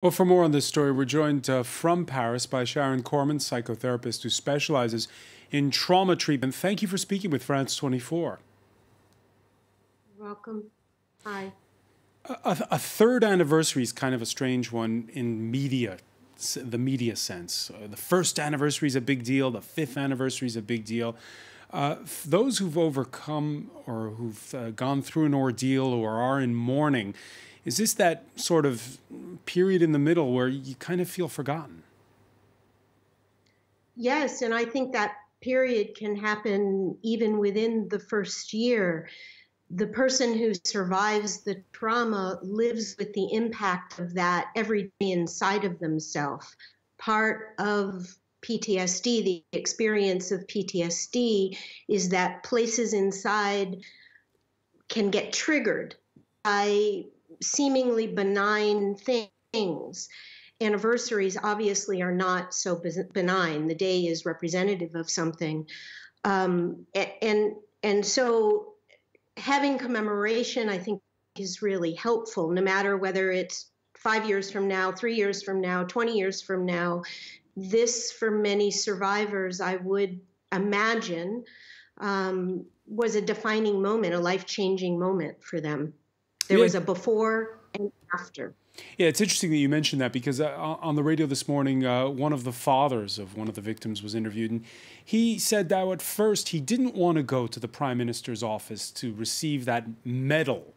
Well, for more on this story, we're joined from Paris by Sharon Corman, psychotherapist who specializes in trauma treatment. Thank you for speaking with France 24. You're welcome. Hi. A third anniversary is kind of a strange one in the media sense. The first anniversary is a big deal. The fifth anniversary is a big deal. Those who've overcome or who've gone through an ordeal or are in mourning, is this that sort of period in the middle where you kind of feel forgotten? Yes, and I think that period can happen even within the first year. The person who survives the trauma lives with the impact of that every day inside of themselves. Part of PTSD, the experience of PTSD, is that places inside can get triggered by seemingly benign things. Anniversaries obviously are not so benign. The day is representative of something. And so having commemoration, I think, is really helpful, no matter whether it's 5 years from now, 3 years from now, 20 years from now. This, for many survivors, I would imagine, was a defining moment, a life-changing moment for them. There Yeah, was a before and after. yeah, it's interesting that you mentioned that because on the radio this morning, one of the fathers of one of the victims was interviewed, and he said that at first he didn't want to go to the Prime Minister's office to receive that medal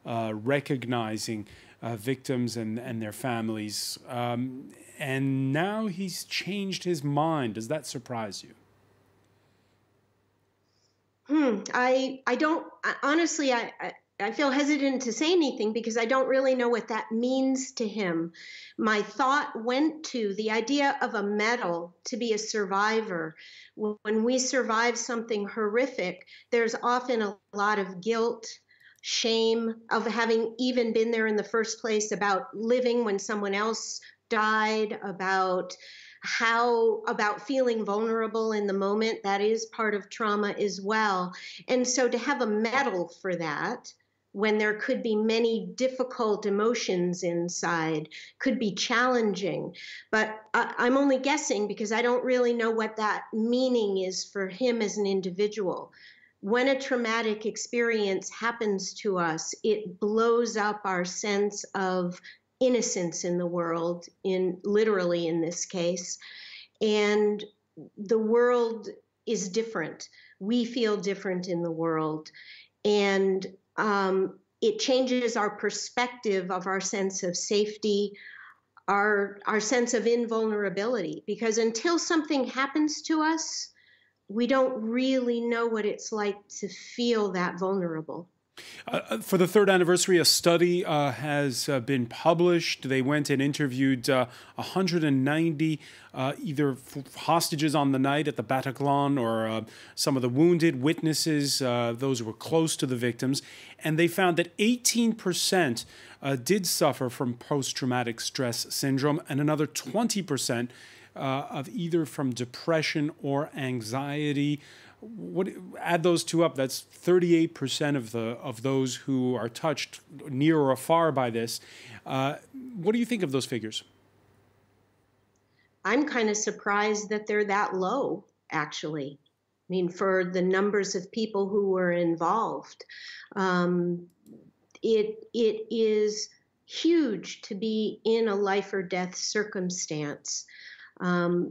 recognizing victims and their families. And now he's changed his mind. Does that surprise you? I don't honestly. I feel hesitant to say anything because I don't really know what that means to him. My thought went to the idea of a medal to be a survivor. When we survive something horrific, there's often a lot of guilt, shame of having even been there in the first place, about living when someone else died, about feeling vulnerable in the moment. That is part of trauma as well. And so to have a medal for that, when there could be many difficult emotions inside, could be challenging. But I'm only guessing because I don't really know what that meaning is for him as an individual. When a traumatic experience happens to us, it blows up our sense of innocence in the world, literally in this case. And the world is different. We feel different in the world. And it changes our perspective of our sense of safety, our sense of invulnerability, because until something happens to us, we don't really know what it's like to feel that vulnerable. For the third anniversary, a study has been published. They went and interviewed 190 either hostages on the night at the Bataclan or some of the wounded witnesses, those who were close to the victims. And they found that 18% did suffer from post-traumatic stress syndrome, and another 20% of either from depression or anxiety. What, add those two up, that's 38% of those who are touched near or afar by this. What do you think of those figures? I'm kind of surprised that they're that low, actually. I mean, for the numbers of people who were involved, um, it is huge to be in a life or death circumstance.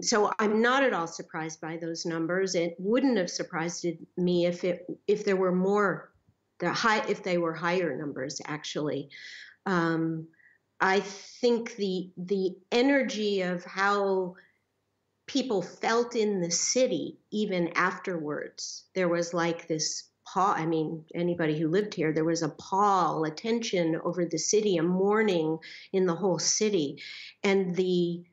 So I'm not at all surprised by those numbers. It wouldn't have surprised me if there were more, if they were higher numbers, actually. Um, I think the energy of how people felt in the city, even afterwards, there was like this pall. I mean, anybody who lived here, there was a pall, a tension over the city, a mourning in the whole city, and the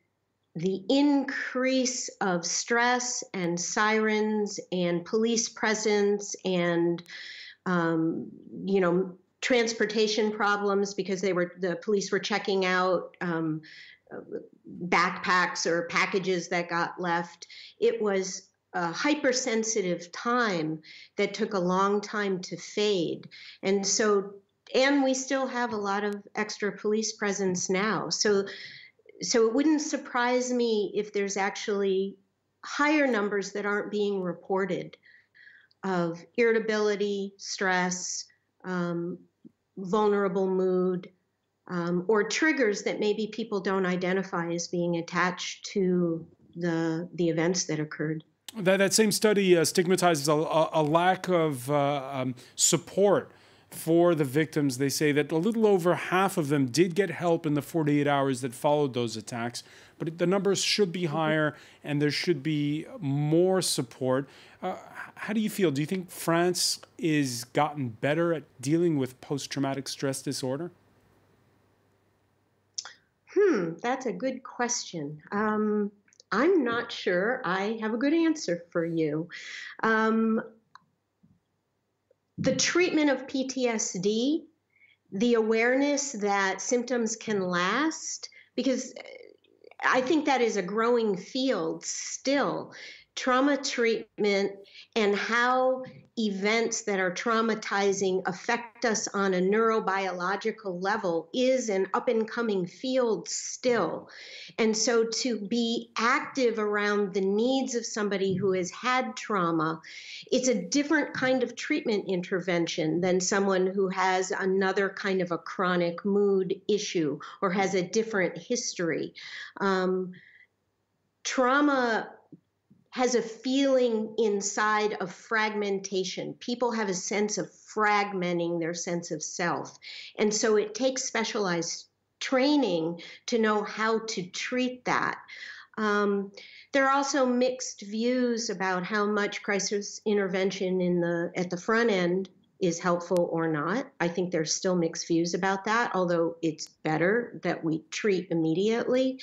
increase of stress and sirens and police presence and you know, transportation problems because the police were checking out backpacks or packages that got left. It was a hypersensitive time that took a long time to fade. And we still have a lot of extra police presence now. So So it wouldn't surprise me if there's actually higher numbers that aren't being reported of irritability, stress, um, vulnerable mood, or triggers that maybe people don't identify as being attached to the events that occurred. That same study stigmatizes a lack of support for the victims. They say that a little over half of them did get help in the 48 hours that followed those attacks, but the numbers should be higher and there should be more support. How do you feel? Do you think France is gotten better at dealing with post-traumatic stress disorder? That's a good question. I'm not sure I have a good answer for you. Um, the treatment of PTSD, the awareness that symptoms can last, because I think that is a growing field still. Trauma treatment and how events that are traumatizing affect us on a neurobiological level is an up and coming field still. And so to be active around the needs of somebody who has had trauma, it's a different kind of treatment intervention than someone who has another kind of a chronic mood issue or has a different history. Trauma has a feeling inside of fragmentation. People have a sense of fragmenting their sense of self. And so it takes specialized training to know how to treat that. There are also mixed views about how much crisis intervention at the front end is helpful or not. I think there's still mixed views about that, although it's better that we treat immediately.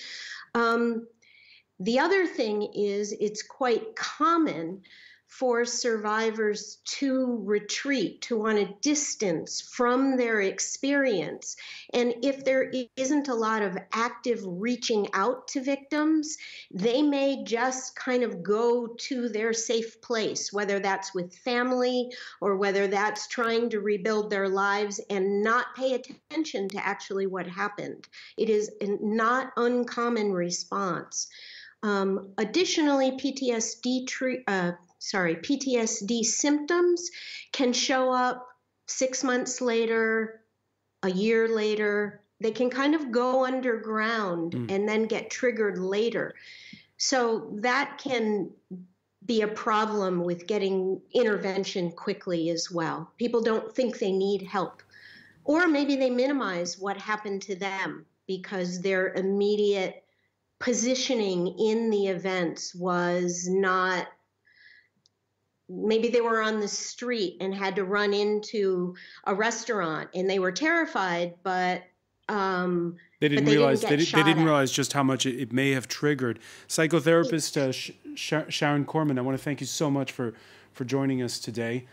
The other thing is it's quite common for survivors to retreat, to want to distance from their experience. And if there isn't a lot of active reaching out to victims, they may just kind of go to their safe place, whether that's with family or whether that's trying to rebuild their lives and not pay attention to actually what happened. It is a not uncommon response. Additionally, PTSD symptoms can show up 6 months later, a year later. They can kind of go underground and then get triggered later. So that can be a problem with getting intervention quickly as well. People don't think they need help. Or maybe they minimize what happened to them because their immediate positioning in the events was not, maybe they were on the street and had to run into a restaurant and they were terrified, but they didn't realize just how much it may have triggered. Psychotherapist Sharon Corman, I want to thank you so much for joining us today.